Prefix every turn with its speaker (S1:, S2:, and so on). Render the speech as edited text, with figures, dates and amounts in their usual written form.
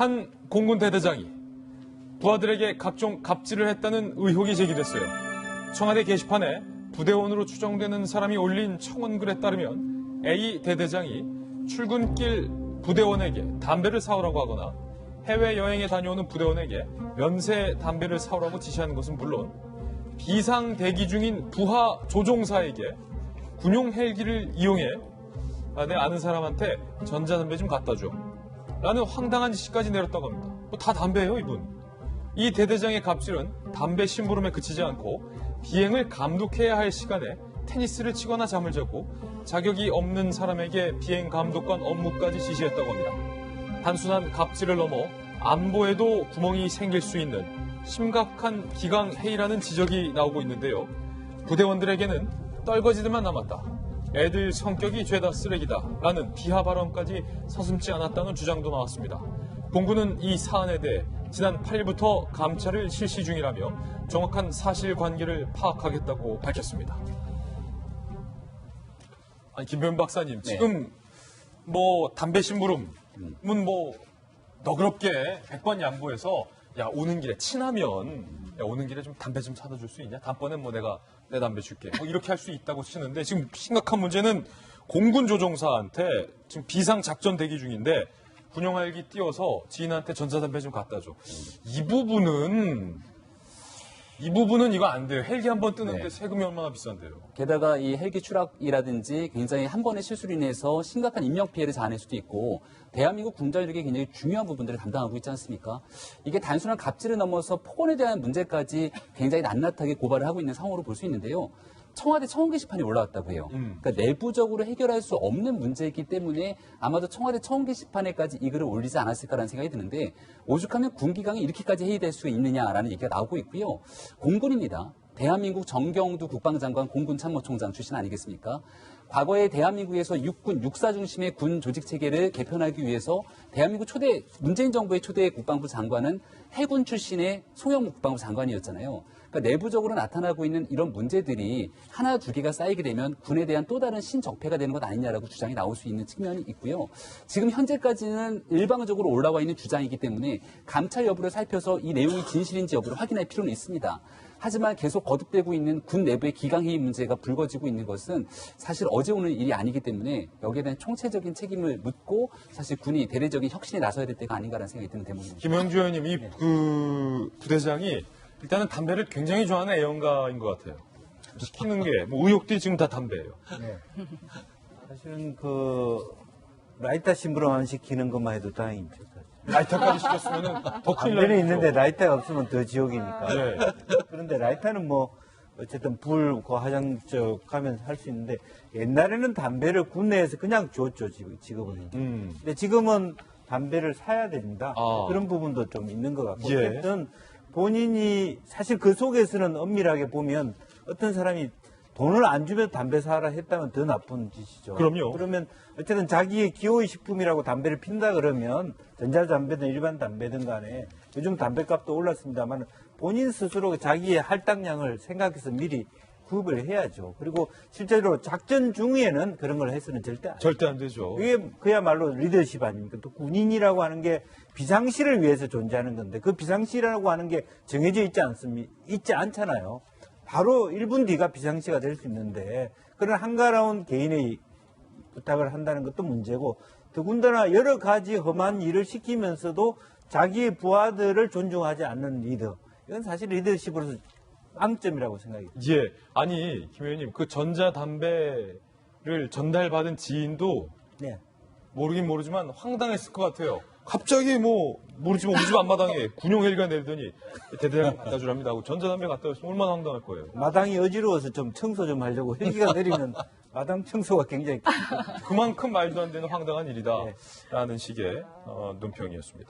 S1: 한 공군 대대장이 부하들에게 각종 갑질을 했다는 의혹이 제기됐어요. 청와대 게시판에 부대원으로 추정되는 사람이 올린 청원글에 따르면 A 대대장이 출근길 부대원에게 담배를 사오라고 하거나 해외여행에 다녀오는 부대원에게 면세 담배를 사오라고 지시하는 것은 물론 비상 대기 중인 부하 조종사에게 군용 헬기를 이용해 내 아는 사람한테 전자담배 좀 갖다 줘 라는 황당한 지시까지 내렸다고 합니다. 다 담배예요, 이분. 이 대대장의 갑질은 담배 심부름에 그치지 않고 비행을 감독해야 할 시간에 테니스를 치거나 잠을 자고 자격이 없는 사람에게 비행 감독관 업무까지 지시했다고 합니다. 단순한 갑질을 넘어 안보에도 구멍이 생길 수 있는 심각한 기강해이라는 지적이 나오고 있는데요. 부대원들에게는 떨거지들만 남았다. 애들 성격이 죄다 쓰레기다. 라는 비하 발언까지 서슴지 않았다는 주장도 나왔습니다. 공군은 이 사안에 대해 지난 8일부터 감찰을 실시 중이라며 정확한 사실관계를 파악하겠다고 밝혔습니다. 아니, 김병현 박사님, 지금 담배 심부름은 너그럽게 100번 양보해서 오는 길에 친하면 오는 길에 좀 담배 좀 사다 줄 수 있냐? 다음번에 내가 내 담배 줄게. 이렇게 할 수 있다고 치는데 지금 심각한 문제는 공군 조종사한테 지금 비상 작전 대기 중인데 군용 헬기 띄워서 지인한테 전자담배 좀 갖다 줘. 이 부분은 이거 안 돼요. 헬기 한 번 뜨는데 세금이 얼마나 비싼데요.
S2: 게다가 이 헬기 추락이라든지 굉장히 한 번의 실수로 인해서 심각한 인명 피해를 자아낼 수도 있고 대한민국 군전력의 굉장히 중요한 부분들을 담당하고 있지 않습니까? 이게 단순한 갑질을 넘어서 폭언에 대한 문제까지 굉장히 낱낱하게 고발을 하고 있는 상황으로 볼 수 있는데요. 청와대 청원 게시판이 올라왔다고 해요. 그러니까 내부적으로 해결할 수 없는 문제이기 때문에 아마도 청와대 청원 게시판에까지 이 글을 올리지 않았을까라는 생각이 드는데 오죽하면 군기강이 이렇게까지 회의될 수 있느냐라는 얘기가 나오고 있고요. 공군입니다. 대한민국 정경두 국방장관 공군참모총장 출신 아니겠습니까? 과거에 대한민국에서 육군, 육사 중심의 군 조직 체계를 개편하기 위해서 대한민국 문재인 정부의 초대 국방부 장관은 해군 출신의 송영무 국방부 장관이었잖아요. 그러니까 내부적으로 나타나고 있는 이런 문제들이 하나 두 개가 쌓이게 되면 군에 대한 또 다른 신적폐가 되는 것 아니냐라고 주장이 나올 수 있는 측면이 있고요. 지금 현재까지는 일방적으로 올라와 있는 주장이기 때문에 감찰 여부를 살펴서 이 내용이 진실인지 여부를 확인할 필요는 있습니다. 하지만 계속 거듭되고 있는 군 내부의 기강회의 문제가 불거지고 있는 것은 사실 어제 오는 일이 아니기 때문에 여기에 대한 총체적인 책임을 묻고 사실 군이 대대적인 혁신에 나서야 될 때가 아닌가라는 생각이 드는 대목입니다.
S1: 김영주 의원님, 이 부대장이 일단은 담배를 굉장히 좋아하는 애연가인 것 같아요. 시키는 게 의혹들이 지금 다 담배예요.
S3: 네. 사실은 라이터 심부름 안 시키는 것만 해도 다행이죠.
S1: 라이터까지 시켰으면 더 큰일
S3: 담배는
S1: 나죠.
S3: 있는데 라이터가 없으면 더 지옥이니까.
S1: 네.
S3: 그런데 라이터는 어쨌든 불 화장적 하면 할 수 있는데 옛날에는 담배를 군내에서 그냥 줬죠, 직업을. 근데 지금은 담배를 사야 됩니다. 그런 부분도 좀 있는 것 같고. 어쨌든 본인이 사실 그 속에서는 엄밀하게 보면 어떤 사람이 돈을 안 주면 담배 사라 했다면 더 나쁜 짓이죠.
S1: 그럼요.
S3: 그러면 어쨌든 자기의 기호의 식품이라고 담배를 핀다 그러면 전자담배든 일반 담배든 간에 요즘 담배값도 올랐습니다만 본인 스스로 자기의 할당량을 생각해서 미리 구입을 해야죠. 그리고 실제로 작전 중에는 그런 걸 해서는 절대 안
S1: 되죠.
S3: 이게 그야말로 리더십 아닙니까? 또 군인이라고 하는 게 비상시를 위해서 존재하는 건데 그 비상시라고 하는 게 정해져 있지 않잖아요. 바로 1분 뒤가 비상시가 될 수 있는데 그런 한가로운 개인의 부탁을 한다는 것도 문제고 더군다나 여러 가지 험한 일을 시키면서도 자기의 부하들을 존중하지 않는 리더. 이건 사실 리더십으로서 빵점이라고 생각해요.
S1: 예. 아니, 김 의원님, 그 전자담배를 전달받은 지인도 모르긴 모르지만 황당했을 것 같아요. 갑자기 모르지만 우리 집 앞마당에 군용 헬기가 내리더니 대대장이 갖다 주랍니다 하고 전자담배 갖다 줬으면 얼마나 황당할 거예요.
S3: 마당이 어지러워서 좀 청소 좀 하려고 헬기가 내리면 마당 청소가 굉장히
S1: 그만큼 말도 안 되는 황당한 일이다 라는 식의 논평이었습니다.